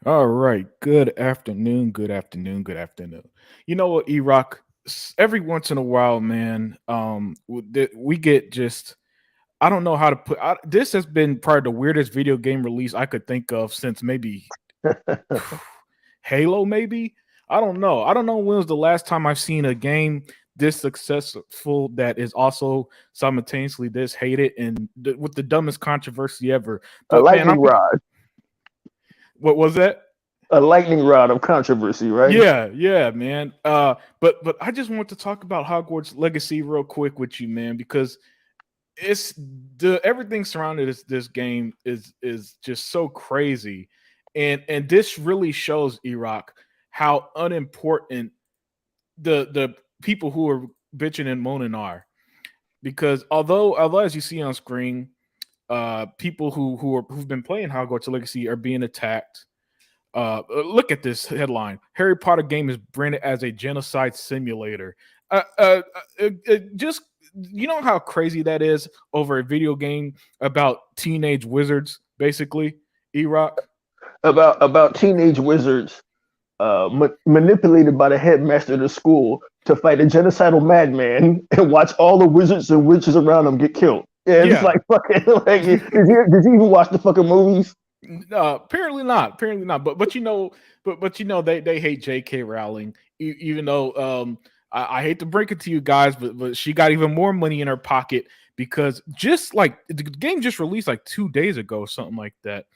All right. Good afternoon. Good afternoon. Good afternoon. You know what, Erock? Every once in a while, man, we get just I don't know how to put. This has been probably the weirdest video game release I could think of since maybe Halo. Maybe I don't know. I don't know when was the last time I've seen a game this successful that is also simultaneously this hated and with the dumbest controversy ever. A But man, lightning rod, what was that? a lightning rod of controversy, right? Yeah, man. But I just want to talk about Hogwarts Legacy real quick with you, man, because it's the everything surrounding this game is just so crazy, and this really shows Iraq how unimportant the people who are bitching and moaning are, because although as you see on screen, people who've been playing Hogwarts Legacy are being attacked. Look at this headline: Harry Potter game is branded as a genocide simulator. Just you know how crazy that is over a video game about teenage wizards, basically. Erock. About teenage wizards manipulated by the headmaster of the school to fight a genocidal madman and watch all the wizards and witches around them get killed. Yeah, it's Yeah. like fucking. Like, did you even watch the fucking movies? Apparently not. Apparently not. But you know they hate J.K. Rowling, even though I hate to break it to you guys, but she got even more money in her pocket because just like the game just released like 2 days ago, or something like that,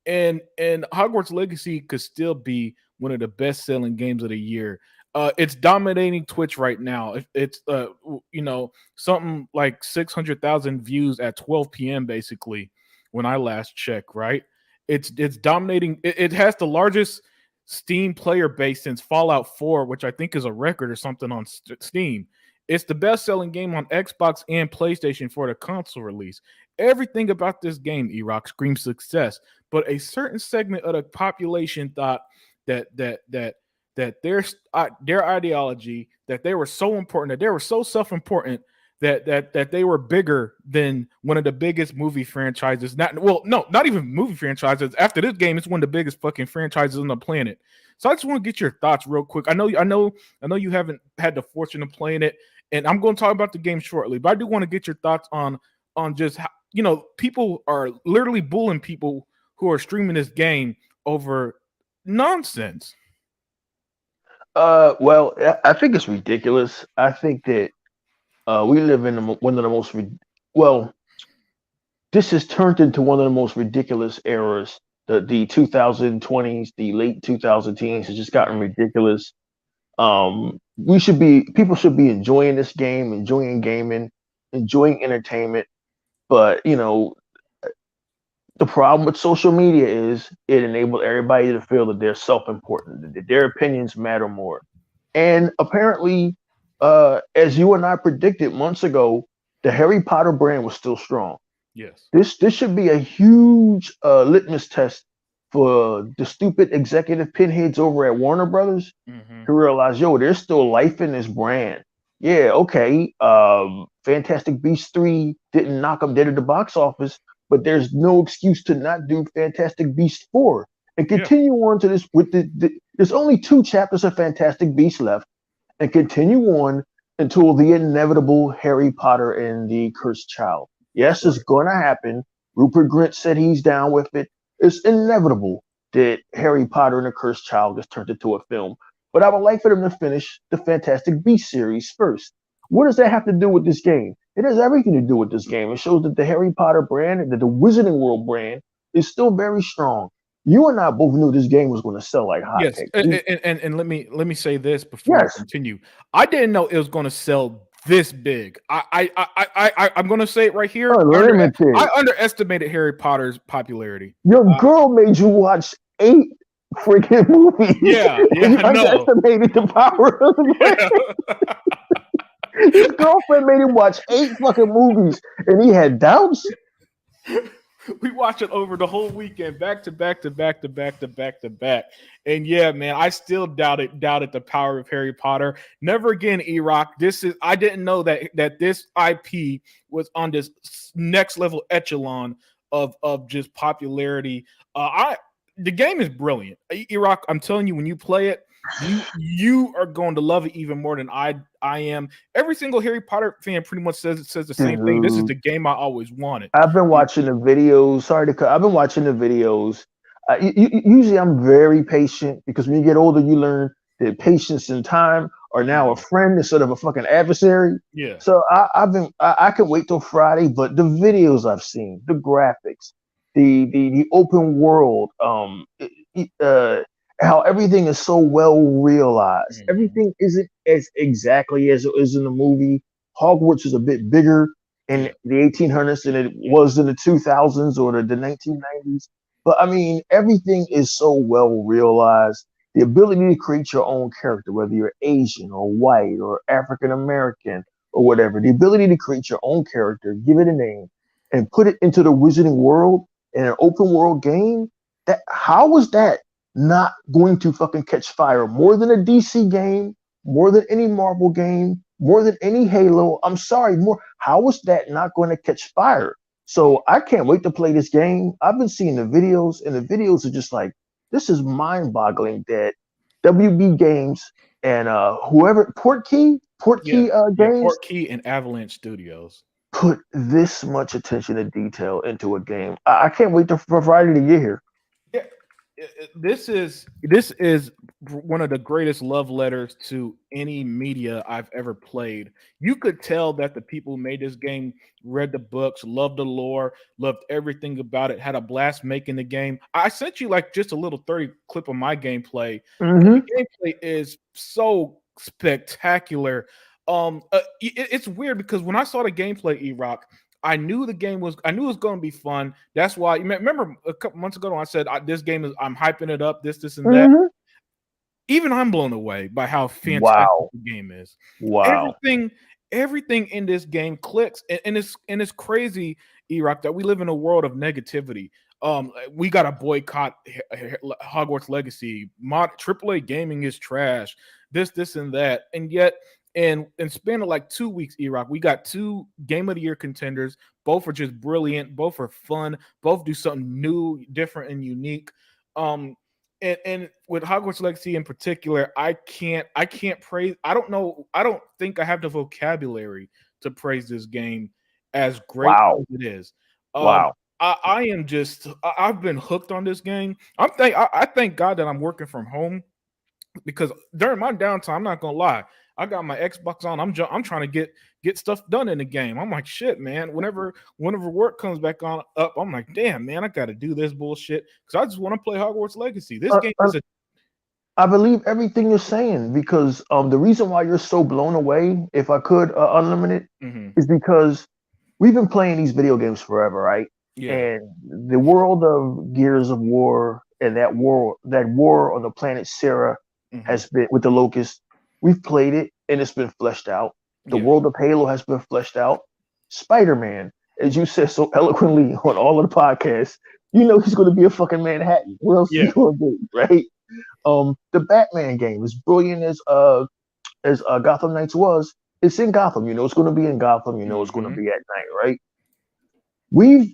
and Hogwarts Legacy could still be one of the best selling games of the year. It's dominating Twitch right now. It's something like 600,000 views at 12 p.m. basically when I last checked. Right, it's dominating. It has the largest Steam player base since Fallout 4, which I think is a record or something on Steam. It's the best selling game on Xbox and PlayStation for the console release. Everything about this game, Erock, screams success, but a certain segment of the population thought that that that that their ideology, that they were so important, that they were so self-important, that they were bigger than one of the biggest movie franchises. Not even movie franchises. After this game, it's one of the biggest fucking franchises on the planet. So I just want to get your thoughts real quick. I know you haven't had the fortune of playing it, and I'm going to talk about the game shortly. But I do want to get your thoughts on just how, people are literally bullying people who are streaming this game over nonsense. Well, I think it's ridiculous. I think that we live in one of the most well, this has turned into one of the most ridiculous eras. The 2020s, the late 2010s has just gotten ridiculous. People should be enjoying this game, enjoying gaming, enjoying entertainment. But the problem with social media is it enabled everybody to feel that they're self-important, that their opinions matter more. And apparently, as you and I predicted months ago, the Harry Potter brand was still strong. Yes. This should be a huge litmus test for the stupid executive pinheads over at Warner Brothers Hmm. to realize, yo, there's still life in this brand. Yeah, okay. Fantastic Beasts 3 didn't knock them dead at the box office, but there's no excuse to not do Fantastic Beasts 4 and Yeah. continue on to this with there's only two chapters of Fantastic Beasts left and continue on until the inevitable Harry Potter and the Cursed Child. Yes, it's Correct. going to happen. Rupert Grint said he's down with it. It's inevitable that Harry Potter and the Cursed Child gets turned into a film. But I would like for them to finish the Fantastic Beasts series first. What does that have to do with this game? It has everything to do with this game. It shows that the Harry Potter brand and that the Wizarding World brand is still very strong. You and I both knew this game was going to sell like Yes, hotcakes. and let me say this before I Yes, continue. I didn't know it was going to sell this big. I'm going to say it right here. I unlimited. underestimated Harry Potter's popularity. Your girl made you watch 8 freaking movies, Yeah, and you I know. underestimated the power of the brand. Yeah. His girlfriend made him watch 8 fucking movies, and he had doubts. We watched it over the whole weekend, back to back to back to back to back to back. And yeah, man, I still doubted the power of Harry Potter. Never again, Erock. I didn't know that this IP was on this next level echelon of just popularity. I the game is brilliant. Iraq, I'm telling you, when you play it, you are going to love it even more than I am. Every single Harry Potter fan pretty much says the same thing. This is Dude, the game I always wanted. I've been watching the videos. Sorry to cut. I've been watching the videos. Usually, I'm very patient because when you get older, you learn that patience and time are now a Mhm. friend instead of a fucking adversary. Yeah, So I can wait till Friday, but the videos I've seen, the graphics, the open world, how everything is so well realized. mhm. Everything isn't as exactly as it is in the movie. Hogwarts is a bit bigger in Yeah, the 1800s than it was in the 2000s or the 1990s. But I mean, everything is so well realized. The ability to create your own character, whether you're Asian or white or African American or whatever, the ability to create your own character, give it a name, and put it into the wizarding world in an open world game. That how was that not going to fucking catch fire more than a DC game, more than any Marvel game, more than any Halo? I'm sorry, more. How was that not going to catch fire? So I can't wait to play this game. I've been seeing the videos, and the videos are just like, this is mind-boggling that WB Games and whoever yeah, Portkey yeah. Games Portkey and Avalanche Studios. put this much attention to detail into a game. I can't wait for Friday to get here. Yeah, this is one of the greatest love letters to any media I've ever played. You could tell that the people who made this game read the books, loved the lore, loved everything about it, had a blast making the game. I sent you like just a little 30 clip of my gameplay, and the Mm-hmm. gameplay is so spectacular. It's weird because when I saw the gameplay, E-Rock, I knew it was going to be fun. That's why you remember a couple months ago when I said this game is I'm hyping it up, this and that. Mm-hmm. Even I'm blown away by how fantastic Wow. the game is. Wow. Everything, everything in this game clicks, and it's crazy, Erock, that we live in a world of negativity. We got to boycott Hogwarts Legacy. AAA gaming is trash. This, and that, and yet, in span of like 2 weeks, Erock, we got two Game of the Year contenders. Both are just brilliant. Both are fun. Both do something new, different, and unique. Um, and with Hogwarts Legacy in particular, I can't praise. I don't know. I don't think I have the vocabulary to praise this game as great Wow. as it is. Um, Wow. I am just I've been hooked on this game. I thank God that I'm working from home because during my downtime, I'm not gonna lie, I got my Xbox on. I'm trying to get stuff done in the game. I'm like, shit, man. Whenever work comes back on up, I'm like, damn, man, I got to do this bullshit because I just want to play Hogwarts Legacy. This Uh, game uh, is a I believe everything you're saying because the reason why you're so blown away, if I could unlimited, mhm, is because we've been playing these video games forever, right? yeah, And the world of Gears of War and that war on the planet Sarah mhm, has been with the Locust. We've played it and it's been fleshed out. The yeah, world of Halo has been fleshed out. Spider-Man, as you said so eloquently on all of the podcasts, you know he's going to be a fucking Manhattan. What else is he yeah, going to do, right? The Batman game, as brilliant as Gotham Knights was, it's in Gotham. You know it's going to be in Gotham. You know it's going to mhm, be at night, right? We've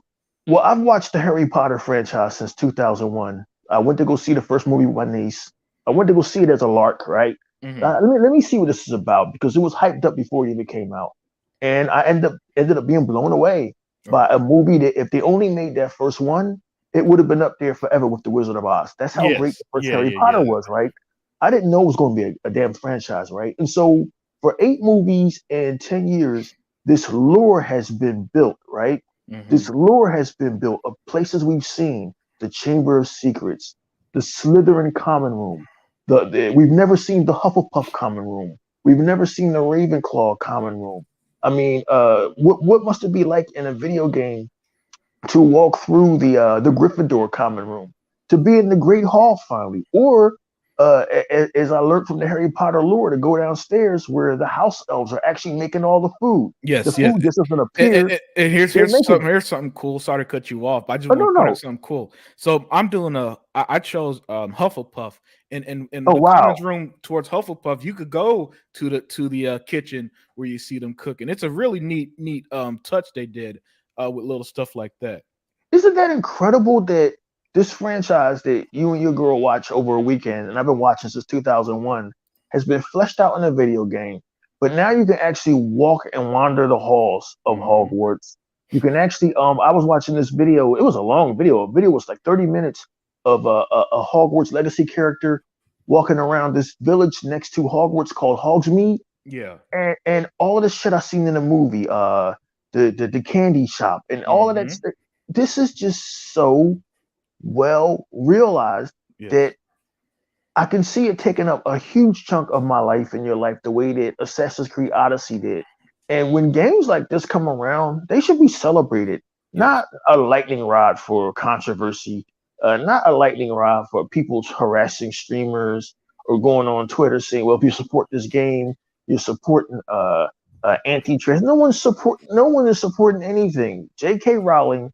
I've watched the Harry Potter franchise since 2001. I went to go see the first movie with my niece. I went to go see it as a lark, right? mhm, Let me see what this is about because it was hyped up before it even came out, and I ended up being blown away by okay, a movie that if they only made that first one, it would have been up there forever with the Wizard of Oz. That's how great yes, the first yeah, Harry yeah, Potter yeah, was, right? I didn't know it was going to be a damn franchise, right? And so for 8 movies and 10 years, this lore has been built, right? This mhm, lore has been built of places we've seen, the Chamber of Secrets, the Slytherin Common Room. We've never seen the Hufflepuff Common Room. We've never seen the Ravenclaw Common Room. I mean, what must it be like in a video game to walk through the Gryffindor Common Room, to be in the Great Hall finally, or as I learned from the Harry Potter lore, to go downstairs where the house elves are actually making all the food. The yes, yes. food just doesn't And, appear; and here's they're here's making something it. here's something cool. Sorry to cut you off, but I just Oh want no, to point out no! something cool. So I'm doing I chose Hufflepuff, and in Oh the wow! commons room towards Hufflepuff, you could go to the kitchen where you see them cooking. It's a really neat touch they did with little stuff like that. Isn't that incredible that? this franchise that you and your girl watch over a weekend, and I've been watching since 2001, has been fleshed out in a video game. But now you can actually walk and wander the halls of Mm-hmm. Hogwarts. You can actually, I was watching this video. It was a long video. A video was like 30 minutes of a Hogwarts Legacy character walking around this village next to Hogwarts called Hogsmeade, Yeah. and all of the shit I seen in the movie, the candy shop, and all of that. Mm-hmm. This is just so well realized Yes. that I can see it taking up a huge chunk of my life and your life the way that Assassin's Creed Odyssey did. And when games like this come around, they should be celebrated, Yes. not a lightning rod for controversy, not a lightning rod for people harassing streamers or going on Twitter saying, "Well, if you support this game, you're supporting anti-trans." No one is supporting anything. J.K. Rowling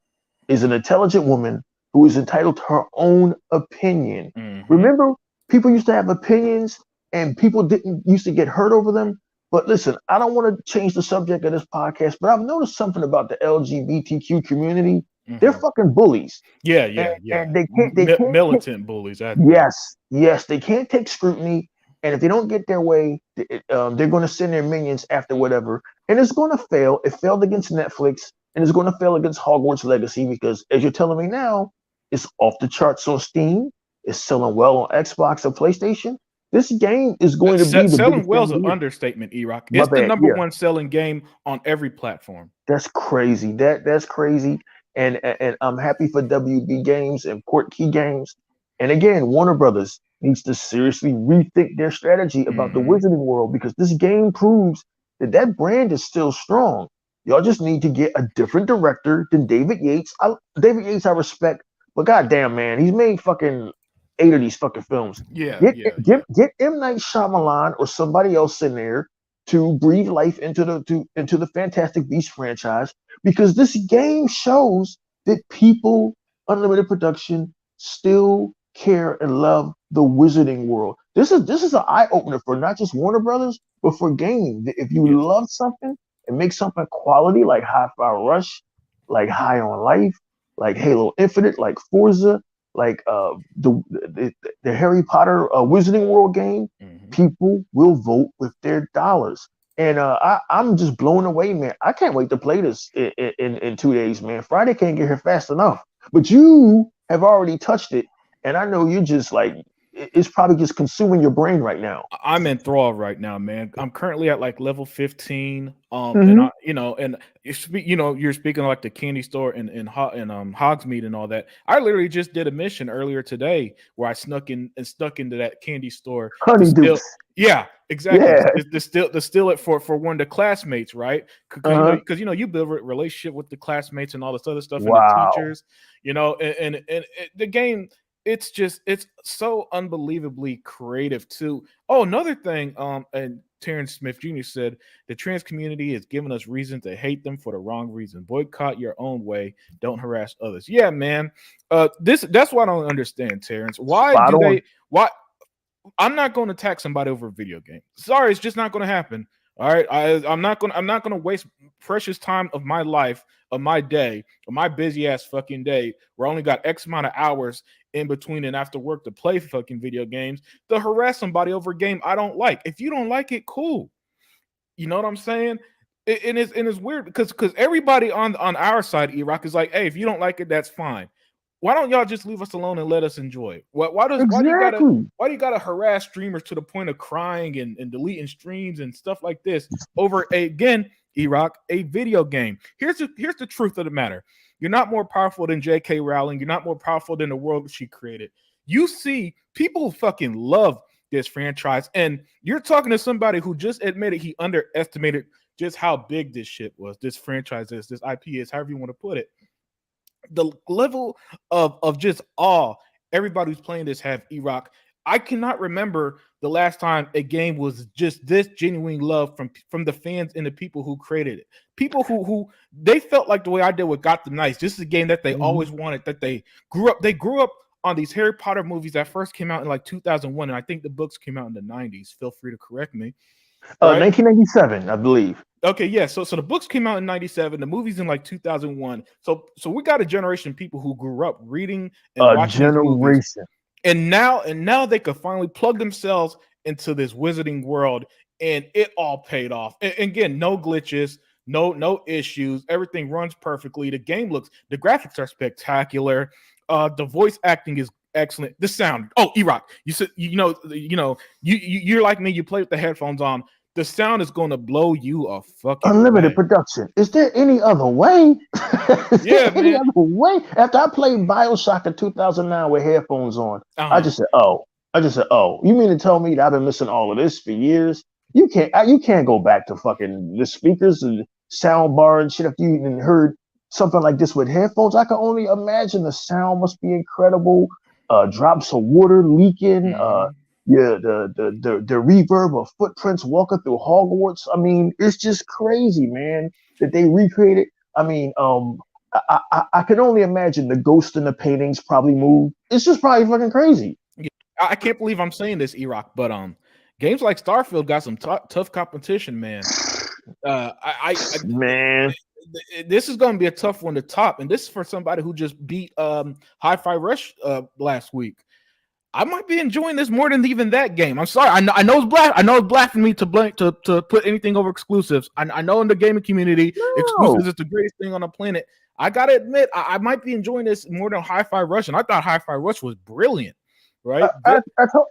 is an intelligent woman who is entitled to her own opinion. Mm-hmm. Remember, people used to have opinions and people didn't used to get hurt over them. But listen, I don't want to change the subject of this podcast, but I've noticed something about the LGBTQ community. They're Mm-hmm. fucking bullies. Yeah. And, Yeah. Yeah. and they can't take, Militant bullies at that. yes, they can't take scrutiny. And if they don't get their way, they're going to send their minions after whatever. And it's going to fail. It failed against Netflix and it's going to fail against Hogwarts Legacy because, as you're telling me now, it's off the charts on Steam. It's selling well on Xbox or PlayStation. This game is going to be the Selling biggest game well's of the an year. understatement, E-Rock. My It's the bad. number Yeah, one selling game on every platform. that's crazy. That's crazy. And I'm happy for WB Games and Portkey Games. And again, Warner Brothers needs to seriously rethink their strategy about the Mm-hmm. Wizarding World because this game proves that that brand is still strong. Y'all just need to get a different director than David Yates. David Yates, I respect, but goddamn, man, he's made fucking 8 of these fucking films. Yeah. Get Yeah. get Yeah. get M Night Shyamalan or somebody else in there to breathe life into the Fantastic Beasts franchise because this game shows that people, Unlimited Production, still care and love the Wizarding World. This is an eye opener for not just Warner Brothers, but for gaming. If you Yes. love something and make something quality like Hi-Fi Rush, like High on Life, like Halo Infinite, like Forza, like the Harry Potter Wizarding World game, Mm-hmm. people will vote with their dollars. And I'm just blown away, man. I can't wait to play this in 2 days, man. Friday can't get here fast enough. But you have already touched it, and I know you're just like it's probably just consuming your brain right now. I'm enthralled right now, man. I'm currently at like level 15. And Mm-hmm. and you're speaking of like the candy store and Hogsmeade and all that. I literally just did a mission earlier today where I snuck into that candy store to steal. Honeydukes. Yeah, exactly. Yeah. To steal it for one of the classmates, right? Because Uh-huh. you build a relationship with the classmates and all this other stuff and the Wow. teachers, and the game, it's so unbelievably creative too. Oh, another thing, and Terrence Smith Jr. said the trans community has given us reason to hate them for the wrong reason. Boycott your own way, don't harass others. Yeah, man. That's what I don't understand, Terrence. Spot on. Why I'm not going to attack somebody over a video game. Sorry, it's just not going to happen. All right, I'm not going to waste precious time of my life, of my day, of my busy ass fucking day, where I only got X amount of hours in between and after work to play fucking video games, to harass somebody over a game I don't like. If you don't like it, cool. You know what I'm saying? And it's weird because everybody on our side, E-Rock, is like, hey, if you don't like it, that's fine. Why don't y'all just leave us alone and let us enjoy it? Exactly. Why do you gotta harass streamers to the point of crying and deleting streams and stuff like this over E-Rock, a video game? Here's the truth of the matter. You're not more powerful than J.K. Rowling. You're not more powerful than the world she created. You see, people fucking love this franchise, and you're talking to somebody who just admitted he underestimated just how big this shit was, this franchise is, this IP is, however you want to put it. The level of just awe everybody who's playing this have, E-Rock. I cannot remember the last time a game was just this genuine love from the fans and the people who created it. People who they felt like the way I did with Gotham Knights. This is a game that they Mm-hmm. always wanted, that they grew up on these Harry Potter movies that first came out in like 2001, and I think the books came out in the 90s. Feel free to correct me. right? 1997, I believe. Okay, yeah. So the books came out in '97. The movies in like 2001. So we got a generation of people who grew up reading and A watching these movies, generation. and now they could finally plug themselves into this wizarding world, and it all paid off. And again, no glitches, no issues. Everything runs perfectly. The graphics are spectacular. The voice acting is excellent. The sound. Oh, Erock, you said you're like me. You play with the headphones on. The sound is going to blow you a fucking Unlimited away. production. Is there any other way? Is there Yeah, any man. other way? After I played Bioshock in 2009 with headphones on, I Uh-huh. just said, "Oh." I just said, "Oh." You mean to tell me that I've been missing all of this for years? You can't go back to fucking the speakers and sound bar and shit if you even heard something like this with headphones. I can only imagine the sound must be incredible. Drops of water leaking. Hmm. Yeah, the reverb of footprints walking through Hogwarts. I mean, it's just crazy, man, that they recreated. I mean, I can only imagine the ghost in the paintings probably moved. It's just probably fucking crazy. Yeah, I can't believe I'm saying this, Erock, but games like Starfield got some tough competition, man. Man, This is going to be a tough one to top, and this is for somebody who just beat Hi-Fi Rush last week. I might be enjoying this more than even that game. I'm sorry. I know it's blasphemy to put anything over exclusives. I know in the gaming community, no. exclusives is the greatest thing on the planet. I gotta admit, I might be enjoying this more than Hi-Fi Rush, and I thought Hi-Fi Rush was brilliant. Right?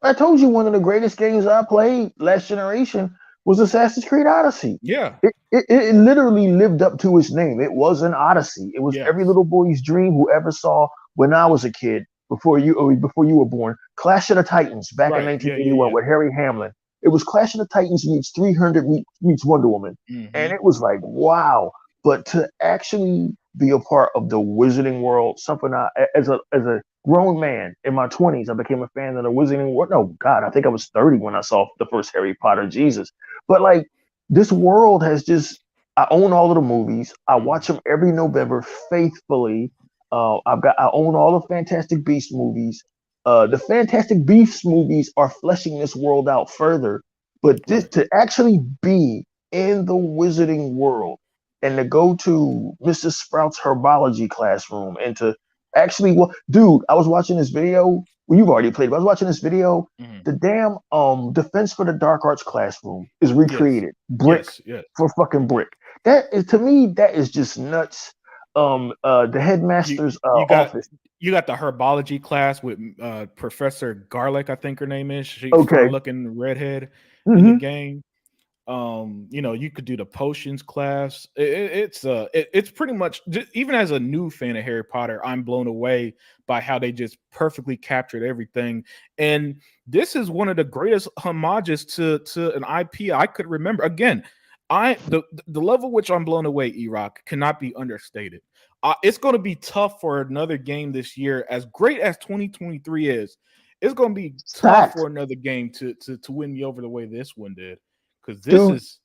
I told you one of the greatest games I played last generation was Assassin's Creed Odyssey. Yeah. It literally lived up to its name. It was an Odyssey. It was every Yes. little boy's dream who ever saw when I was a kid before you were born. Clash of the Titans back in Right. Yeah. Yeah. 1981 Yeah. with Harry Hamlin. It was Clash of the Titans meets 300 meets Wonder Woman, and Hmm. it was like wow. But to actually be a part of the Wizarding world, something as a grown man in my 20s, I became a fan of the Wizarding world. No, God, I think I was 30 when I saw the first Harry Potter. Jesus, but like this world has just. I own all of the movies. I watch them every November faithfully. I own all the Fantastic Beasts movies. The Fantastic Beasts movies are fleshing this world out further, but this Right. to actually be in the Wizarding world and to go to Mrs. Sprout's herbology classroom and to actually, well, dude, I was watching this video. Well, you've already played, but I was watching this video. Hmm. The damn Defense for the Dark Arts classroom is Yes. recreated brick Yes. Yes. for fucking brick. That is to me, that is just nuts. The You headmaster's you got office. you got the herbology class with Professor Garlic, I think her name is. She Okay. fine looking redhead in the Hmm. game. You could do the potions class. It's pretty much even as a new fan of Harry Potter, I'm blown away by how they just perfectly captured everything. And this is one of the greatest homages to an IP I could remember. Again, the level which I'm blown away, Erock, cannot be understated. It's going to be tough for another game this year, as great as 2023 is. It's going to be tough Fact, for another game to win me over the way this one did, because this dude. is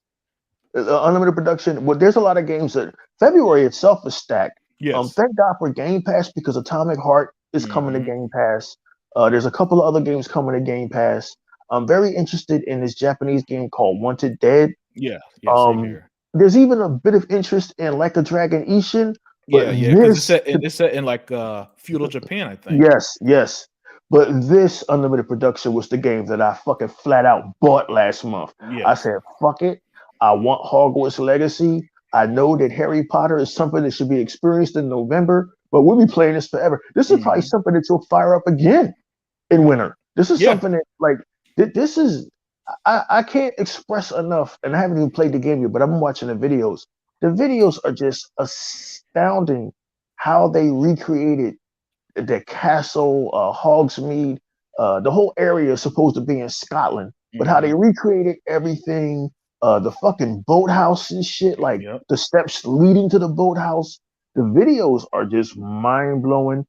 Unlimited production. Well, there's a lot of games that February itself is stacked. yes. Thank God for Game Pass because Atomic Heart is coming to Hmm. Game Pass. There's a couple of other games coming to Game Pass. I'm very interested in this Japanese game called Wanted Dead. Yeah, yeah, same Um, here. there's even a bit of interest in Like a Dragon Ishin, but Yeah, yeah, because this it's set in like feudal Japan, I think. yes, yes. But this unlimited production was the game that I fucking flat out bought last month. I Yes. said, fuck it. I want Hogwarts Legacy. I know that Harry Potter is something that should be experienced in November, but we'll be playing this forever. This is probably Hmm. something that you'll fire up again in winter. This is Yeah. something that like this is I can't express enough, and I haven't even played the game yet, but I've been watching the videos. The videos are just astounding how they recreated the castle, Hogsmeade, the whole area is supposed to be in Scotland, but how they Hmm. recreated everything, the fucking boathouse and shit, like Yep. the steps leading to the boathouse. The videos are just mind blowing.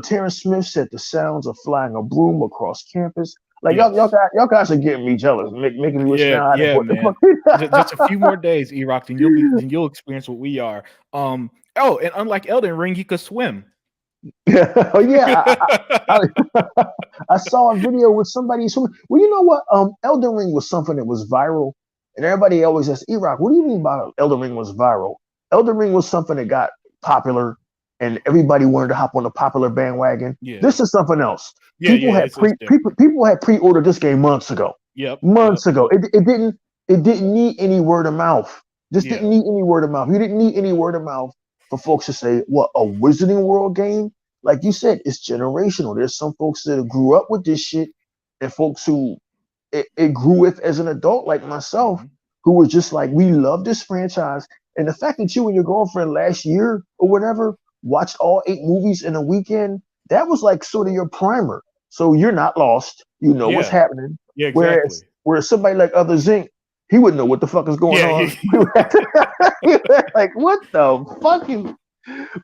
Terrence Smith said the sounds of flying a broom across campus. Like Yes. y'all guys are getting me jealous, making me wish Yeah, now I had yeah, what the man. Just a fuck. few more days, Erock, then you'll experience what we are. Oh, and unlike Elden Ring, you could swim. Oh yeah, I saw a video with somebody swimming. Well, you know what? Elden Ring was something that was viral. And everybody always says, E-Rock, what do you mean by Elden Ring was viral? Elden Ring was something that got popular and everybody wanted to hop on the popular bandwagon. Yeah. This is something else. Yeah, yeah, it's different. People had pre-ordered this game months ago. Yep, yep, Months ago. yep. It didn't need any word of mouth. Just Yeah. didn't need any word of mouth. You didn't need any word of mouth for folks to say, what, a Wizarding World game? Like you said, it's generational. There's some folks that grew up with this shit and folks who it grew with as an adult, like myself, Mm-hmm. who was just like, we love this franchise. And the fact that you and your girlfriend last year or whatever watched all 8 movies in a weekend, that was like sort of your primer. So you're not lost. You know what's Yeah, happening. yeah, exactly. Whereas somebody like Other Zinc, he wouldn't know what the fuck is going Yeah, on. Like, what the fuck is.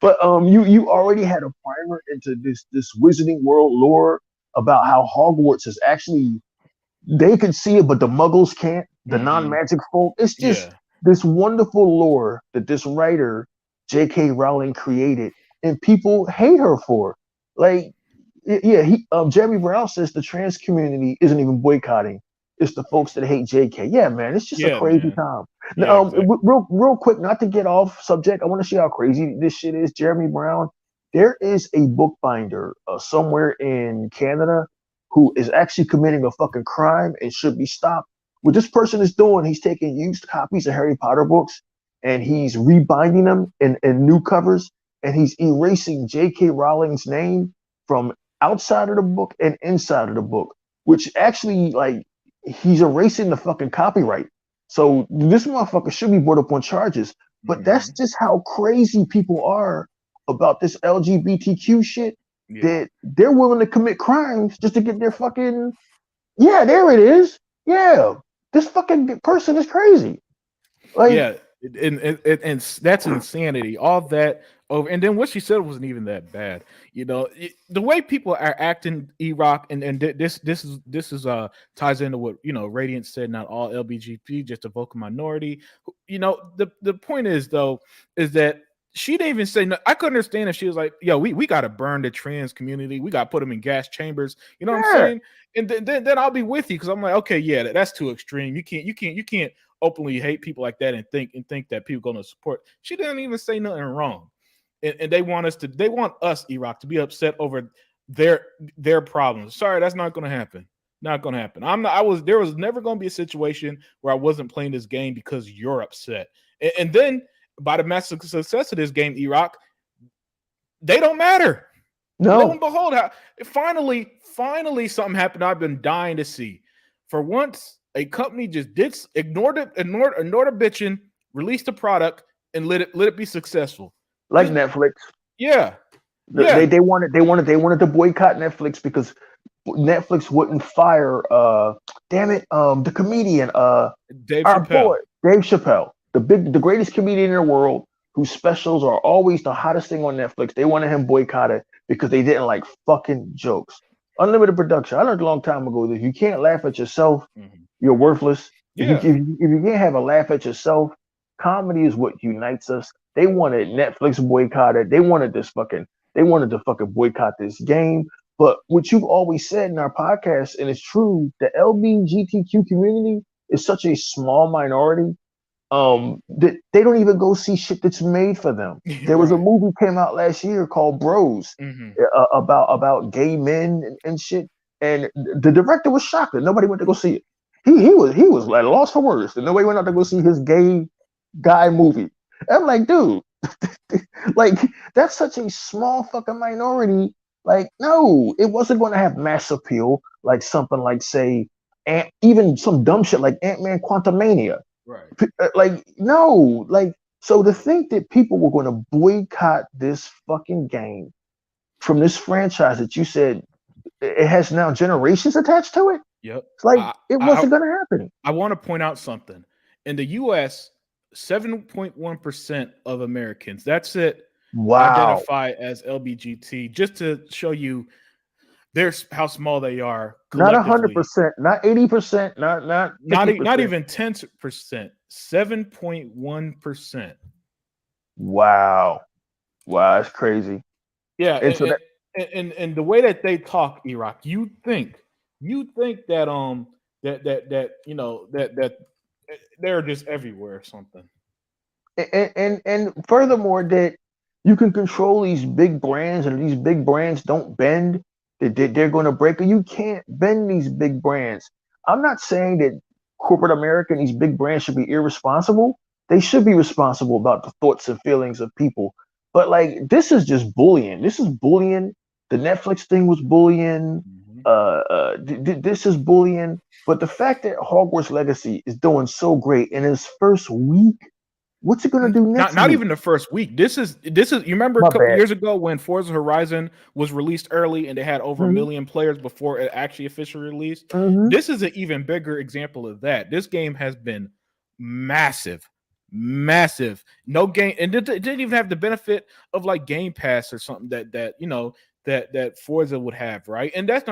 But you already had a primer into this Wizarding World lore about how Hogwarts is actually, they can see it, but the Muggles can't. The mm-hmm. non-magic folk. It's just Yeah, this wonderful lore that this writer J.K. Rowling created, and people hate her for. Like, yeah, Jeremy Brown says the trans community isn't even boycotting. It's the folks that hate J.K. Yeah, man, it's just a yeah, crazy man. time. Yeah, Now, exactly. real quick, not to get off subject, I want to see how crazy this shit is. Jeremy Brown, there is a bookbinder somewhere in Canada who is actually committing a fucking crime and should be stopped. What this person is doing, he's taking used copies of Harry Potter books and he's rebinding them in new covers, and he's erasing J.K. Rowling's name from outside of the book and inside of the book, which actually, like, he's erasing the fucking copyright. So this motherfucker should be brought up on charges. But that's Mm-hmm. just how crazy people are about this LGBTQ shit, Yeah, that they're willing to commit crimes just to get their fucking, yeah, there it is. Yeah. This fucking person is crazy. Like, yeah, and that's insanity. All that over, and then what she said wasn't even that bad. The way people are acting, E-Rock, and this is ties into what Radiant said. Not all LBGP, just a vocal minority. The point is though is that she didn't even say no. I could understand if she was like, "Yo, we got to burn the trans community. We got to put them in gas chambers." You know what I'm yeah. saying? And then I'll be with you because I'm like, okay, yeah, that's too extreme. You can't openly hate people like that and think that people going to support. She didn't even say nothing wrong, and they want us, E-Rock, to be upset over their problems. Sorry, that's not going to happen. Not going to happen. There was never going to be a situation where I wasn't playing this game because you're upset. And then by the massive success of this game, E-Rock, they don't matter. Lo and No. behold, finally something happened I've been dying to see. For once, a company just ignored a bitching, released a product, and let it be successful. Like Just Netflix. yeah, They yeah. wanted to boycott Netflix because Netflix wouldn't fire damn it, the comedian, Dave our boy Chappelle. Dave Chappelle, the greatest comedian in the world, whose specials are always the hottest thing on Netflix. They wanted him boycotted because they didn't like fucking jokes. Unlimited production. I learned a long time ago that if you can't laugh at yourself, Mhm. you're worthless. Yeah, If you can't have a laugh at yourself, comedy is what unites us. They wanted Netflix boycotted. They wanted to fucking boycott this game. But what you've always said in our podcast, and it's true, the LGBTQ community is such a small minority that they don't even go see shit that's made for them. There was a right. movie came out last year called Bros, Hmm. about gay men and shit, and the director was shocked that nobody went to go see it. He was like lost for words that nobody went out to go see his gay guy movie. I'm like, dude, like, that's such a small fucking minority. Like, no, it wasn't going to have mass appeal like something like, say, even some dumb shit like Ant-Man Quantumania. Right. Like, no, like, so to think that people were going to boycott this fucking game from this franchise that you said it has now generations attached to it, Yep. it's like I it I wasn't going to happen. I want to point out something. In the U.S., 7.1% of Americans, that's it, Wow. identify as LBGT. Just to show you there's how small they are Not a hundred collectively. percent, not 80%, not Not 50%. even 10%, 7.1%. Wow. Wow, that's crazy. Yeah, And so that, and the way that they talk, Iraq, you think that that They're just everywhere or something. And furthermore, that you can control these big brands, and these big brands don't bend. They're going to break. You can't bend these big brands. I'm not saying that corporate America and these big brands should be irresponsible. They should be responsible about the thoughts and feelings of people. But like this is just bullying. This is bullying. The Netflix thing was bullying. Mm-hmm. This is bullying. But the fact that Hogwarts Legacy is doing so great in its first week, what's it gonna do next Not week? even the first week. This is. You remember a My couple bad. years ago when Forza Horizon was released early and they had over a Hmm. million players before it actually officially released. Hmm. This is an even bigger example of that. This game has been massive, massive. No game, and it didn't even have the benefit of like Game Pass or something that Forza would have, right? And that's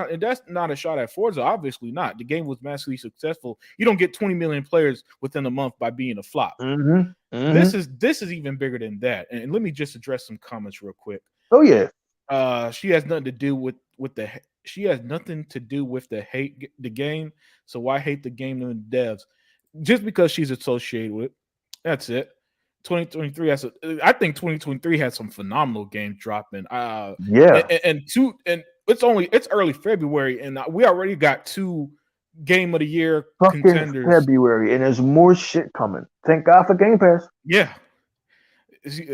not a shot at Forza. Obviously not. The game was massively successful. You don't get 20 million players within a month by being a flop. Hmm. This Hmm. is even bigger than that. And let me just address some comments real quick. Oh yeah. She has nothing to do with the she has nothing to do with the game. So why hate the game and the devs? Just because she's associated with it. That's it. 2023 has I think 2023 has some phenomenal games dropping. Yeah. And it's early February and we already got two game of the year Fucking contenders. February, and there's more shit coming. Thank God for Game Pass. Yeah,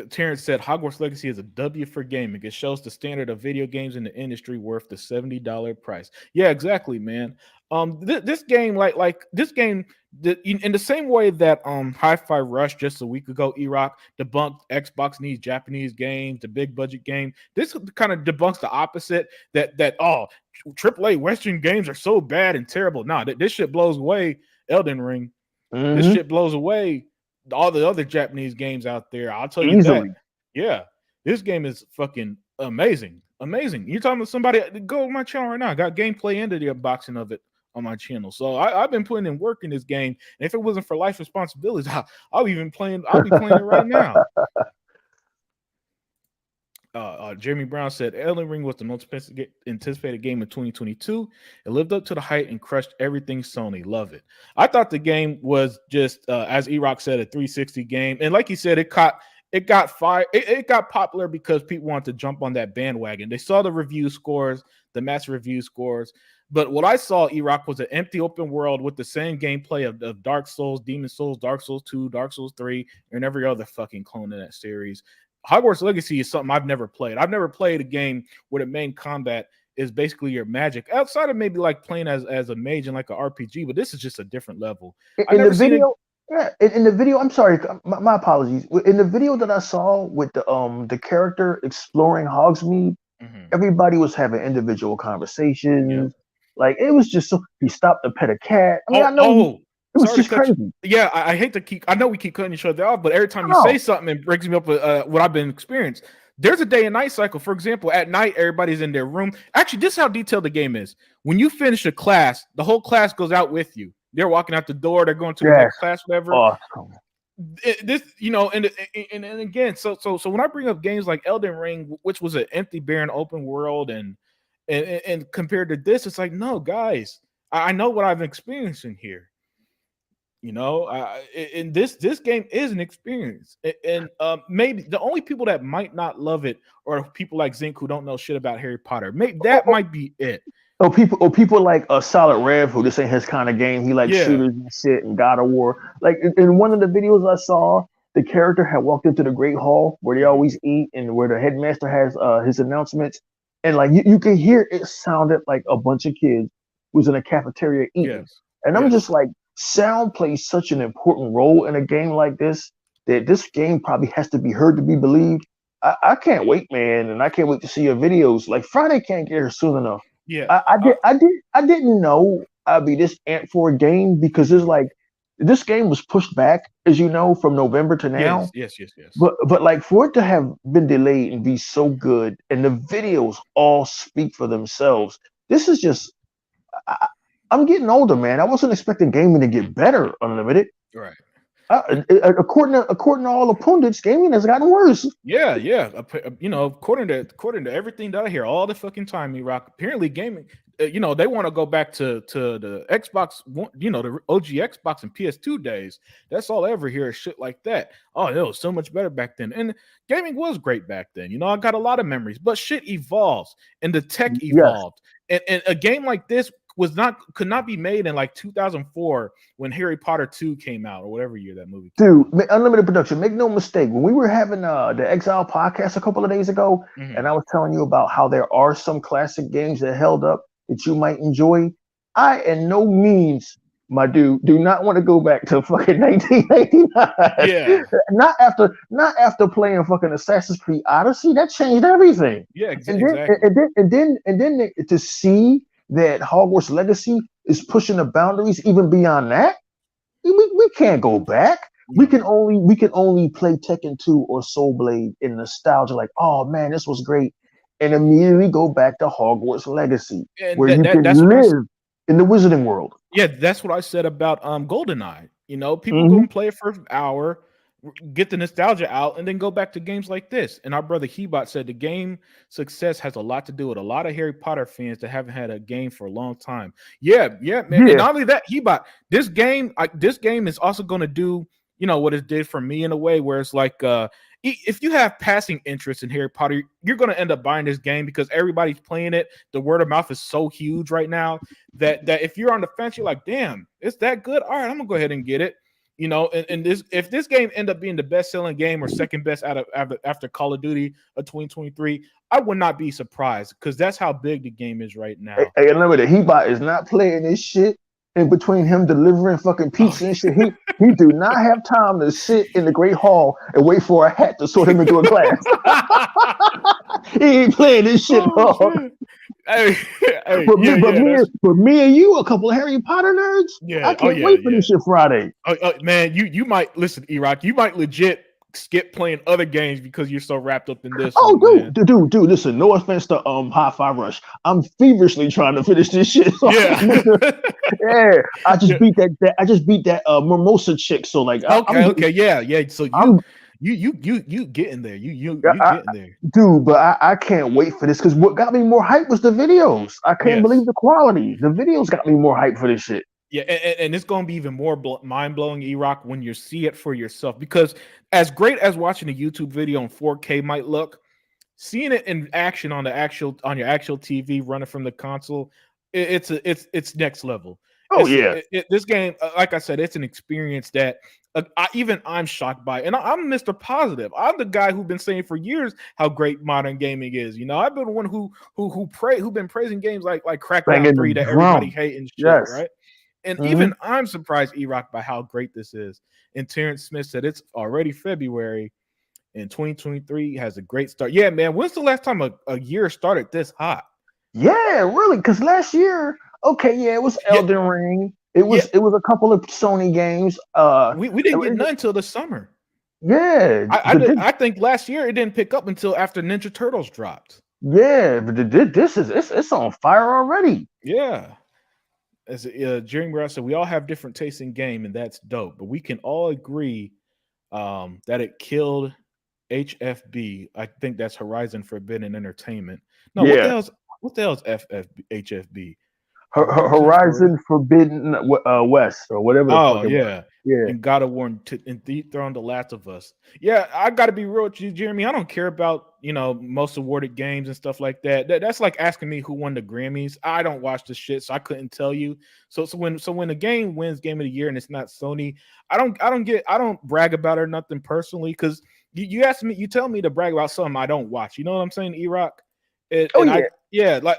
Terrence said Hogwarts Legacy is a W for gaming. It shows the standard of video games in the industry worth the $70 price. Yeah, exactly, man. This game, like this game, in the same way that Hi-Fi Rush just a week ago, Erock debunked Xbox needs Japanese games, the big budget game. This kind of debunks the opposite that AAA Western games are so bad and terrible. Nah, this shit blows away Elden Ring. This Hmm. shit blows away all the other Japanese games out there. I'll tell you that. Easily. Yeah, this game is fucking amazing. Amazing. You're talking to somebody, go on my channel right now. I got gameplay and the unboxing of it on my channel. So I've been putting in work in this game. And if it wasn't for life responsibilities, I'll I'll be playing it right now. Jeremy Brown said Elden Ring was the most anticipated game in 2022. It lived up to the hype and crushed everything Sony. Love it. I thought the game was just, as Erock said, a 360 game, and like he said, it got fire. It got popular because people wanted to jump on that bandwagon. They saw the review scores, the mass review scores. But what I saw, Erock, was an empty open world with the same gameplay of Dark Souls, Demon Souls, Dark Souls 2, Dark Souls 3, and every other fucking clone in that series. Hogwarts Legacy is something I've never played. I've never played a game where the main combat is basically your magic, outside of maybe like playing as a mage in like an RPG, but this is just a different level. I've In the never seen it. video, yeah, in the video, I'm sorry, my apologies. In the video that I saw with the character exploring Hogsmeade, Mhm. everybody was having individual Yeah. conversations. Like it was just so he stopped to pet a cat. I mean, I know Oh, it was sorry to just cut you. crazy. Yeah, I hate to keep. I know we keep cutting each other off, but every time you say Oh, something, it brings me up with what I've been experiencing. There's a day and night cycle. For example, at night, everybody's in their room. Actually, this is how detailed the game is. When you finish a class, the whole class goes out with you. They're walking out the door. They're going to the yes, next class, whatever. awesome. This, and again, so when I bring up games like Elden Ring, which was an empty, barren, open world, and compared to this, it's like, no, guys, I know what I've experiencing here. And this game is an experience, and maybe the only people that might not love it are people like Zink who don't know shit about Harry Potter. Maybe that might be it. People like a Solid Rev who this ain't his kind of game. He likes Yeah. shooters and shit and God of War. Like in one of the videos I saw, the character had walked into the Great Hall where they Mhm. always eat and where the headmaster has his announcements. And like you can hear it sounded like a bunch of kids was in a cafeteria eating. Yes. And I'm Yes. just like, sound plays such an important role in a game like this that this game probably has to be heard to be believed. I can't wait, man, and I can't wait to see your videos. Like Friday can't get here soon enough. Yeah. I didn't know I'd be this amped for a game because it's like this game was pushed back, as you know, from November to Yes. now. Yes. Yes. Yes. But like for it to have been delayed and be so good, and the videos all speak for themselves. This is just I, I'm getting older, man. I wasn't expecting gaming to get better unlimited. Right. According to all the pundits, gaming has gotten worse. Yeah, yeah. According to everything that I hear all the fucking time, Rock. Apparently, gaming. They want to go back to the Xbox One. The OG Xbox and PS2 days. That's all I ever hear is shit like that. Oh, it was so much better back then, and gaming was great back then. I got a lot of memories, but shit evolves and the tech Yes, evolved, and a game like this could not be made in like 2004 when Harry Potter 2 came out or whatever year that movie came dude. out. Unlimited production. Make no mistake. When we were having the Exile podcast a couple of days ago, Mhm. and I was telling you about how there are some classic games that held up that you might enjoy, I in no means, my dude, do not want to go back to fucking 1999. Yeah, Not after playing fucking Assassin's Creed Odyssey. That changed everything. yeah, And then exactly. to see that Hogwarts Legacy is pushing the boundaries even beyond that. We can't go back. We No, can only play Tekken 2 or Soul Blade in nostalgia, like, oh man, this was great, and immediately go back to Hogwarts Legacy, and where you that's can what live in the Wizarding World. yeah, that's what I said about GoldenEye. People go Hmm. and play it for an hour, get the nostalgia out, and then go back to games like this. And our brother Hebot said the game success has a lot to do with a lot of Harry Potter fans that haven't had a game for a long time. Yeah, yeah, man. And Yeah, not only that, Hebot, this game is also going to do what it did for me in a way where it's like if you have passing interest in Harry Potter, you're going to end up buying this game because everybody's playing it. The word of mouth is so huge right now that if you're on the fence, you're like, damn, it's that good. All right, I'm gonna go ahead and get it. And this if this game end up being the best selling game or second best out of after Call of Duty of 2023, I would not be surprised because that's how big the game is right now. hey, remember that Hebot is not playing this shit in between him delivering fucking Oh, pizza and shit. He do not have time to sit in the Great Hall and wait for a hat to sort him into a class. He ain't playing this shit, oh dog. shit. Hey, hey, But me, yeah, but yeah, me, that's but me and you, a couple of Harry Potter nerds. I yeah. Oh can't yeah, wait for yeah. this shit Friday. Man, you might listen, Iraq. You might legit skip playing other games because you're so wrapped up in this one, Oh, man. dude. Listen, no offense to High Five Rush. I'm feverishly trying to finish this shit. So Yeah. yeah, I just Yeah. beat that mimosa chick. So like, I'm Okay, getting, okay, yeah, yeah. So I'm, you getting there. I, You I, getting there. dude, but I can't wait for this because what got me more hype was the videos. I can't believe Yes. the quality. The videos got me more hype for this shit. Yeah, and it's going to be even more mind blowing, Erock, when you see it for yourself. Because as great as watching a YouTube video in 4K might look, seeing it in action on your actual TV running from the console, it's next level. Oh yeah, This game, like I said, it's an experience that I'm shocked by, and I'm Mr. Positive. I'm the guy who's been saying for years how great modern gaming is. I've been one who been praising games like Crackdown banging 3 the that everybody drum. hate and shit, Yes. right? And Hmm. even I'm surprised, Erock, by how great this is. And Terrence Smith said it's already February and 2023 has a great start. Yeah, man. When's the last time a year started this hot? Yeah, really. Because last year, okay, yeah, it was Yeah, Elden Ring. yeah. It was a couple of Sony games. We didn't get none until the summer. Yeah, I think last year it didn't pick up until after Ninja Turtles dropped. yeah, but this is it's on fire already. Yeah. As Jeremy Ross said, we all have different tastes in game, and that's dope. But we can all agree that it killed HFB. I think that's Horizon Forbidden Entertainment. No, Yeah, what the hell's HFB? Horizon for Horizon Forbidden West or whatever the fuck Oh it was. yeah, Yeah, and God of War and dethroned The Last of Us. Yeah, I got to be real with you, Jeremy. I don't care about most awarded games and stuff like that. That's like asking me who won the Grammys. I don't watch the shit, so I couldn't tell you. So when a game wins Game of the Year and it's not Sony, I don't brag about it or nothing personally because you ask me, you tell me to brag about something I don't watch. You know what I'm saying, E-Rock? oh And yeah, yeah, like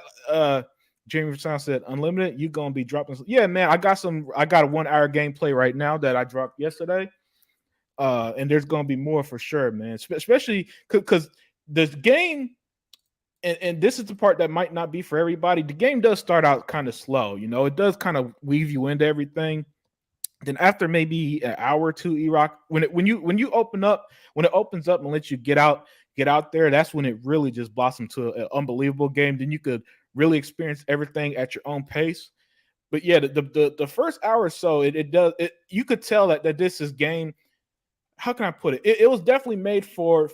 Jamie Versan said, "Unlimited, you gonna be dropping." Yeah, man, I got a 1 hour gameplay right now that I dropped yesterday. And there's gonna be more for sure, man. Especially because the game, and this is the part that might not be for everybody. The game does start out kind of slow, It does kind of weave you into everything. Then after maybe an hour or two, Erock, when it opens up and lets you get out there, that's when it really just blossomed to an unbelievable game. Then you could really experience everything at your own pace. But yeah, the first hour or so, it does it. You could tell that this is game how can I put it? It was definitely made for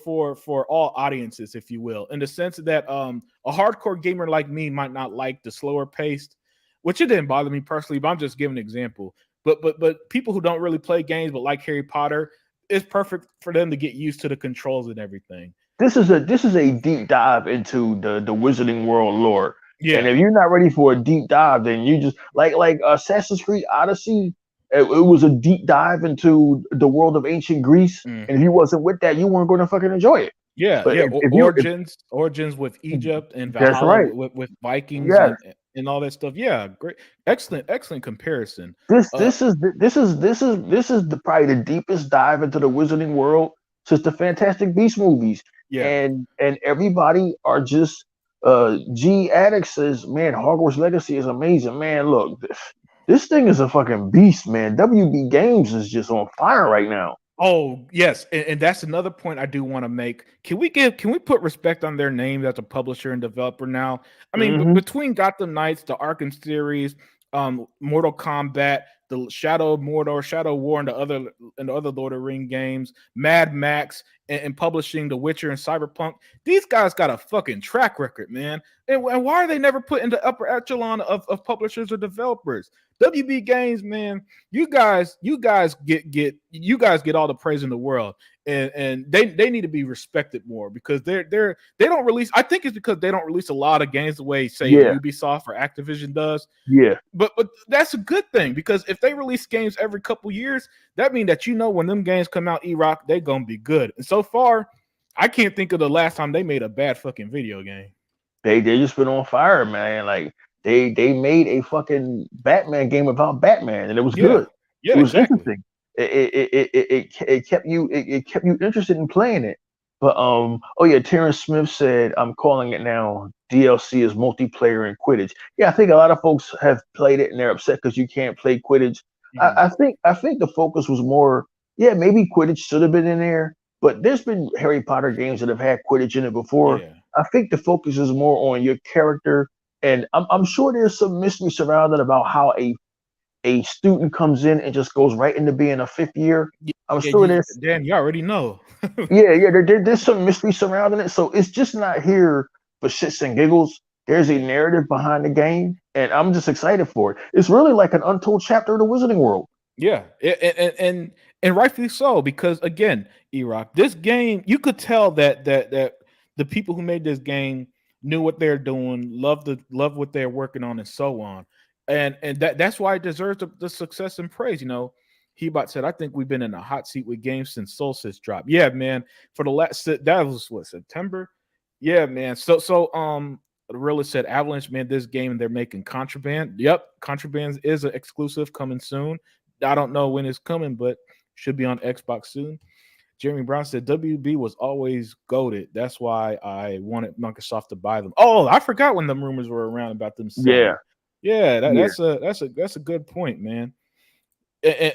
all audiences, if you will, in the sense that a hardcore gamer like me might not like the slower paced, which it didn't bother me personally, but I'm just giving an example. But people who don't really play games but like Harry Potter, it's perfect for them to get used to the controls and everything. This is a deep dive into the Wizarding World lore. And Yeah. if you're not ready for a deep dive, then you just like Assassin's Creed Odyssey. It was a deep dive into the world of ancient Greece, and if Hmm. you wasn't with that, you weren't going to fucking enjoy it. Yeah, But yeah. if you, if Origins with Egypt and that's Valhalla right, with Vikings yes, and all that stuff. Yeah, great, excellent comparison. this Uh, this is this is the probably the deepest dive into the Wizarding world since the Fantastic Beast movies, yeah. and everybody are just G addicts says, man, Hogwarts Legacy is amazing, man. Look, this thing is a fucking beast, man. WB Games is just on fire right now. Oh yes, and that's another point I do want to make. Can we put respect on their names as a publisher and developer now? I mean, Hmm. between Gotham Knights, the Arkham series, Mortal Kombat, the Shadow of Mordor, Shadow War, and the other Lord of the Ring games, Mad Max, and publishing The Witcher and Cyberpunk, these guys got a fucking track record, man. And why are they never put in the upper echelon of publishers or developers? WB Games, man, you guys get all the praise in the world, and they need to be respected more because they don't release. I think it's because they don't release a lot of games the way say a Yeah, Ubisoft or Activision does. yeah. But that's a good thing because if they release games every couple years, that means that when them games come out, E-Rock, they gonna be good. And so far, I can't think of the last time they made a bad fucking video game. They just been on fire, man. Like they made a fucking Batman game about Batman, and it was Yeah, good. yeah, It was exactly. interesting. It kept you interested in playing it. But oh yeah, Terrence Smith said, I'm calling it now. DLC is multiplayer and Quidditch. Yeah, I think a lot of folks have played it and they're upset because you can't play Quidditch. Mhm. I think the focus was more, yeah, maybe Quidditch should have been in there, but there's been Harry Potter games that have had Quidditch in it before. Yeah, I think the focus is more on your character, and I'm sure there's some mystery surrounded about how a student comes in and just goes right into being a fifth year. yeah, I'm yeah. sure there's Dan, you already know. there's some mystery surrounding it. So it's just not here for shits and giggles. There's a Yeah. narrative behind the game, and I'm just excited for it. It's really like an untold chapter of the Wizarding World. Yeah, and rightfully so because again, Erock, this game you could tell that the people who made this game knew what they're doing, love what they're working on, and so on, and that's why it deserves the success and praise. Hebot said, "I think we've been in a hot seat with games since Solstice dropped." Yeah, man. For the last that was what September. Yeah, man. Really said Avalanche, man, this game they're making Contraband. Yep, Contraband is an exclusive coming soon. I don't know when it's coming, but should be on Xbox soon. Jeremy Brown said WB was always goaded. That's why I wanted Microsoft to buy them. Oh, I forgot when the rumors were around about them Yeah, selling. Yeah, yeah. that's a good point, man.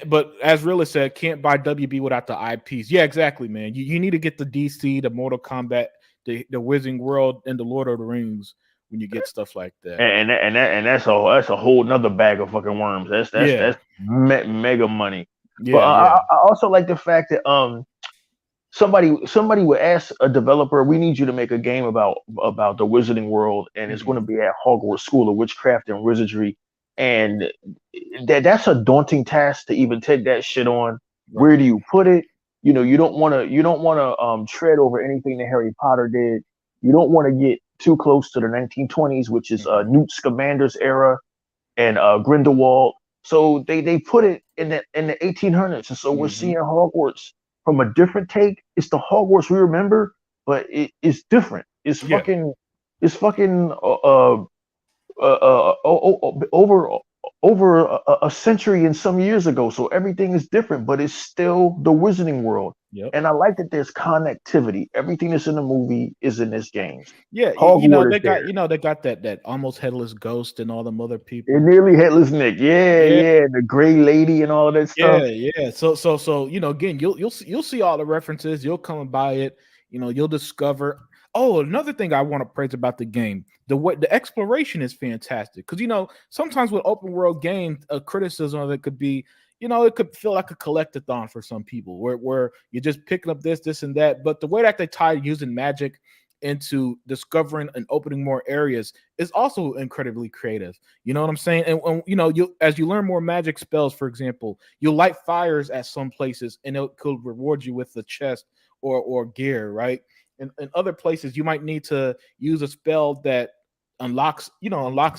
But as Realist said, can't buy WB without the IPs. Yeah, exactly, man. You need to get the DC, the Mortal Kombat, the Wizarding World, and the Lord of the Rings when you get stuff like that. And that's a whole nother bag of fucking worms. That's that's Yeah, that's mega money. But yeah, yeah. I also like the fact that somebody would ask a developer, we need you to make a game about the Wizarding World, and it's going Hmm. to be at Hogwarts School of Witchcraft and Wizardry, and that's a daunting task to even take that shit on. Where Right. do you put it? You don't want to tread over anything that Harry Potter did. You don't want to get too close to the 1920s, which is Hmm. Newt Scamander's era and Grindelwald. So they put it in the 1800s, and so we're Hmm. seeing Hogwarts from a different take. It's the Hogwarts we remember, but it's different. Yeah. It's fucking over a century and some years ago. So everything is different, but it's still the Wizarding World. Yep. And I like that there's connectivity. Everything that's in the movie is in this games. Yeah. Hogwarts is They got there. they got that almost headless ghost and all them other And people. nearly headless Nick. Yeah, Yeah. yeah. The gray lady and all of that Yeah, stuff. yeah. So again, you'll see all the references. You'll come by it. You'll discover. Oh, another thing I want to praise about the game, the exploration is fantastic because sometimes with open world games, a criticism of it could be it could feel like a collectathon for some people, where you're just picking up this and that. But the way that they tie using magic into discovering and opening more areas is also incredibly creative. You know what I'm saying? And you as you learn more magic spells, for example, you'll light fires at some places, and it could reward you with the chest or gear, right? And in other places, you might need to use a spell that unlocks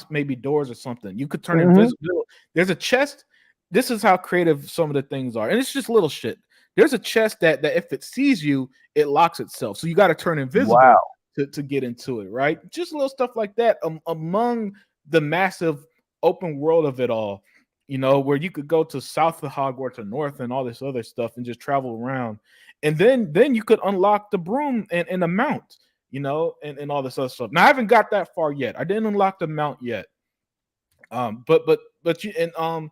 maybe doors or something. You could turn Mm-hmm. invisible. There's a chest. This is how creative some of the things are, and it's just little shit. There's a chest that if it sees you, it locks itself. So you got to turn invisible Wow. to get into it, right? Just little stuff like that among the massive open world of it all, where you could go to south of Hogwarts or north and all this other stuff and just travel around. And then you could unlock the broom and the mount, and all this other stuff. Now I haven't got that far yet. I didn't unlock the mount yet. But you and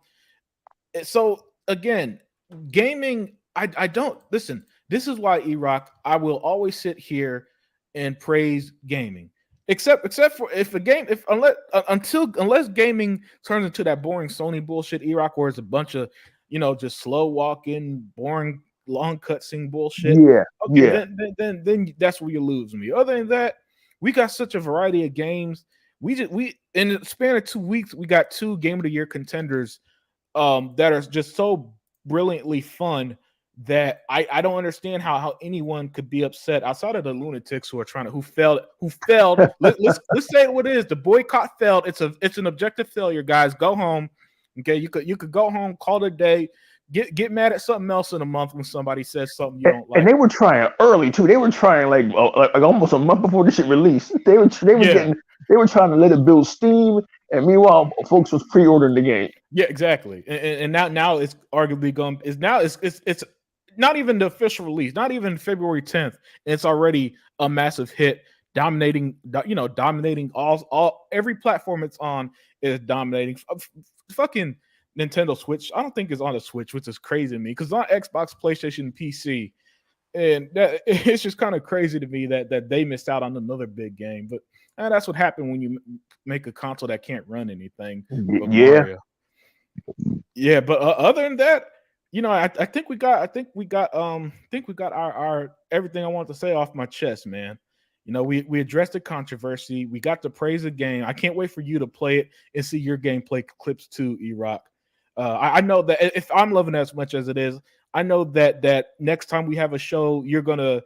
so again, gaming, I don't listen. This is why Erock, I will always sit here and praise gaming. Except for if a game if unless gaming turns into that boring Sony bullshit, Erock, where it's a bunch of just slow walking, boring, long cutscene bullshit. Yeah. Okay, Yeah. then that's where you lose me. Other than that, we got such a variety of games. We in the span of 2 weeks, we got 2 Game of the Year contenders that are just so brilliantly fun that I don't understand how anyone could be upset outside of the lunatics who are trying to who failed. Let's say what it is. The boycott failed. It's an objective failure, guys. Go home. Okay, you could go home, call it a day. Get mad at something else in a month when somebody says something you don't And like. they were trying early too. They were trying like almost a month before this shit released. Yeah, They were trying to let it build steam, and meanwhile, folks was pre-ordering the game. yeah, exactly. And now it's arguably going. Is now it's not even the official release, not even February 10th. It's already a massive hit, dominating all every platform it's on is dominating. Fucking Nintendo Switch, I don't think it's on the Switch, which is crazy to me because on Xbox, PlayStation, PC, and it's just kind of crazy to me that they missed out on another big game. But that's what happened when you make a console that can't run anything but Yeah. Mario. Yeah, but other than that, I think we got our everything I want to say off my chest, man. We addressed the controversy. We got to praise the game. I can't wait for you to play it and see your gameplay clips too, E-Rock. I know that if I'm loving it as much as it is, I know that next time we have a show, you're gonna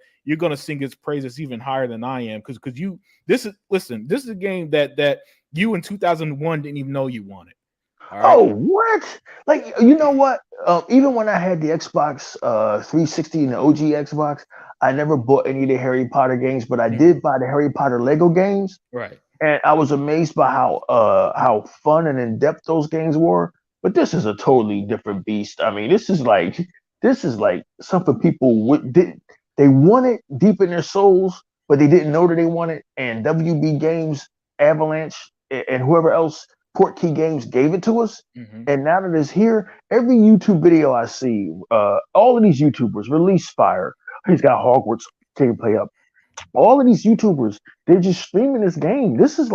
sing its praises even higher than I am because you this is a game that you in 2001 didn't even know you wanted. All right. Oh, what? Like, you know what? Even when I had the Xbox 360 and the OG Xbox, I never bought any of the Harry Potter games, but I Mhm. did buy the Harry Potter Lego games, Right. and I was amazed by how fun and in depth those games were. But this is a totally different beast. I mean, this is like something people did they want it deep in their souls, but they didn't know that they want it. And WB Games, Avalanche, and whoever else, Portkey Games gave it to us. Hmm. And now that it's here, every YouTube video I see, all of these YouTubers, Release Fire, he's got Hogwarts gameplay up. All of these YouTubers, they're just streaming this game. This is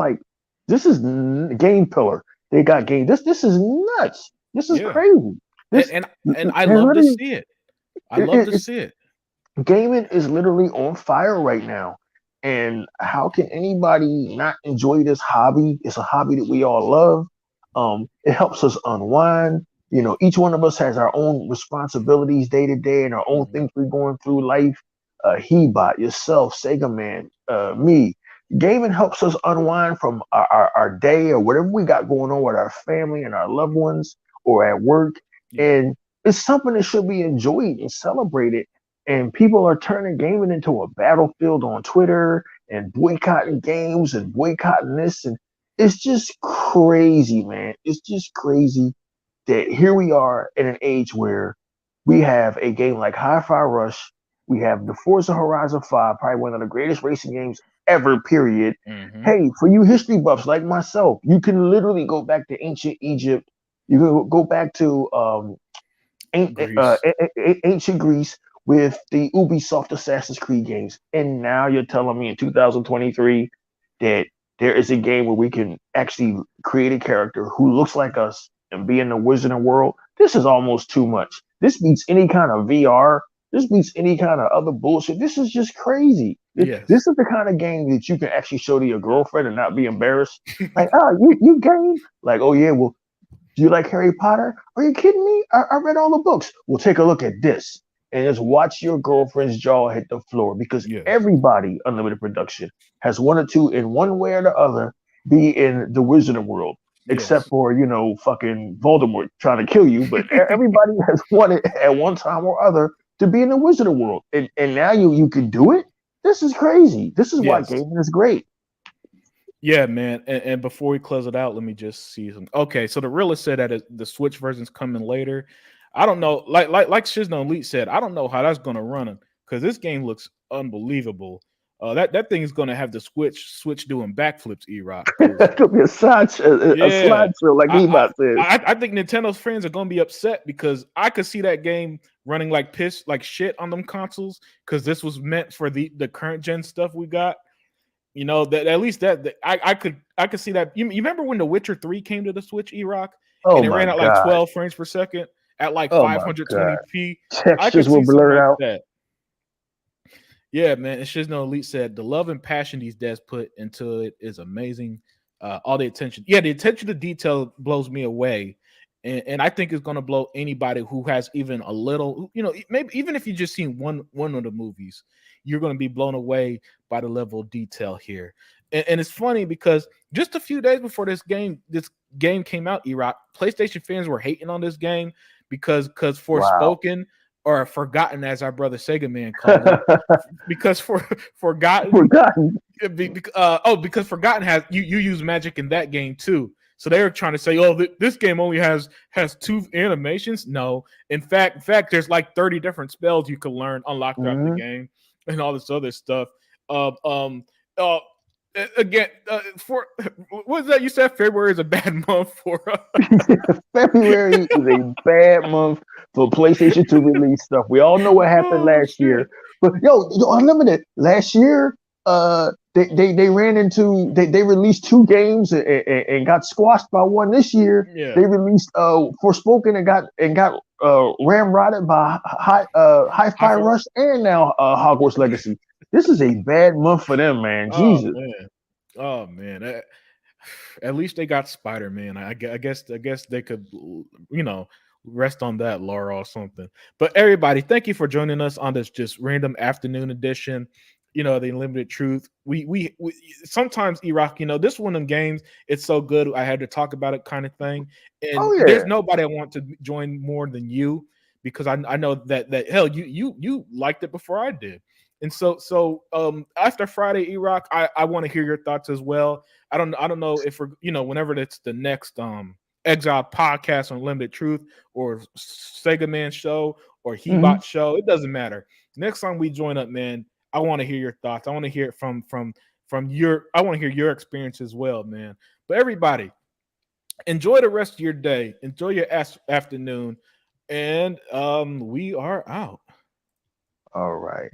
game pillar. They got game. This is nuts. This is Yeah. crazy. And, This and and I and love to literally, see it. I love to it's see it. gaming is literally on fire right now. And how can anybody not enjoy this hobby? It's a hobby that we all love. It helps us unwind. Each one of us has our own responsibilities day to day and our own Mhm. things we're going through life. Hebot, yourself, Sega Man, me. Gaming helps us unwind from our day or whatever we got going on with our family and our loved ones or at work. Yeah. And it's something that should be enjoyed and celebrated. And people are turning gaming into a battlefield on Twitter and boycotting games and boycotting this. And it's just crazy, man. It's just crazy that here we are in an age where we have a game like Hi-Fi Rush. We have the Forza Horizon 5, probably one of the greatest racing games ever, period. Hmm. Hey, for you history buffs like myself, you can literally go back to ancient Egypt. You can go back to Greece. ancient Greece with the Ubisoft Assassin's Creed games. And now you're telling me in 2023 that there is a game where we can actually create a character who looks like us and be in the Wizarding world. this is almost too much. This beats any kind of VR. This beats any kind of other bullshit. This is just crazy. This Yes. is the kind of game that you can actually show to your girlfriend and not be embarrassed. Like, oh, you game? Like, oh yeah, well, do you like Harry Potter? Are you kidding me? I read all the books. Well, take a look at this and just watch your girlfriend's jaw hit the floor because Yes. everybody, Unlimited Production, has wanted to, in one way or the other, be in the Wizarding World, except Yes. for, fucking Voldemort trying to kill you. But everybody has wanted at one time or other to be in the Wizarding World. And now you can do it? This is crazy. This is why Yes. gaming is great. Yeah, man. And before we close it out, let me just see some. Okay, so the realist said that the Switch version's coming later. I don't know. Like Shizno Elite said, I don't know how that's gonna run because this game looks unbelievable. That thing is gonna have the Switch doing backflips, E-Rock. Because It could be a yeah, slideshow, like Ebot says. I think Nintendo's fans are gonna be upset because I could see that game running like piss, like shit on them consoles because this was meant for the current gen stuff we got. You know that at least that I could see that. You remember when The Witcher 3 came to the Switch, E-Rock, Oh and it my ran at like God. 12 frames per second at like Oh my God. 520p. I Textures could were see something blurred like out. that. Yeah, man. And Shizno Elite said the love and passion these devs put into it is amazing. All the attention, yeah, the attention to detail blows me away, and I think it's gonna blow anybody who has even a little, maybe even if you just seen one of the movies, you're gonna be blown away by the level of detail here. And it's funny because just a few days before this game came out, Erock, PlayStation fans were hating on this game because Wow. Forspoken or Forgotten, as our brother Sega Man called it, because for Forgotten, Forgotten. because Forgotten has you use magic in that game too. So they were trying to say, oh, this game only has two animations. No, in fact, there's like 30 different spells you can learn, unlock throughout the Mhm. game, and all this other stuff. Uh, um, uh, again, for what is that you said? February is a bad month for. February is a bad month for PlayStation to release stuff. We all know what happened Oh last year. shit! But yo, Unlimited, last year, they ran into they released two games and got squashed by one. This year, Yeah. they released Forspoken and got ramrodded by High Hi-Fi five. Rush and now Hogwarts Legacy. This is a bad month for them, man. Oh Jesus. man. Oh man. At least they got Spider Man. I guess they could, rest on that laurel or something. But everybody, thank you for joining us on this just random afternoon edition. The Unlimited Truth. We sometimes Iraq. This one of them games. It's so good. I had to talk about it, kind of thing. And Oh there's yeah. nobody I want to join more than you because I know that hell you liked it before I did. And so after Friday, Iraq, I want to hear your thoughts as well. I don't know if we're whenever it's the next Exile podcast on Limited Truth or Sega Man show or Mhm. Hebot show, it doesn't matter. Next time we join up, man, I want to hear your thoughts. I want to hear it from your. I want to hear your experience as well, man. But everybody, enjoy the rest of your day. Enjoy your afternoon, and we are out. All right.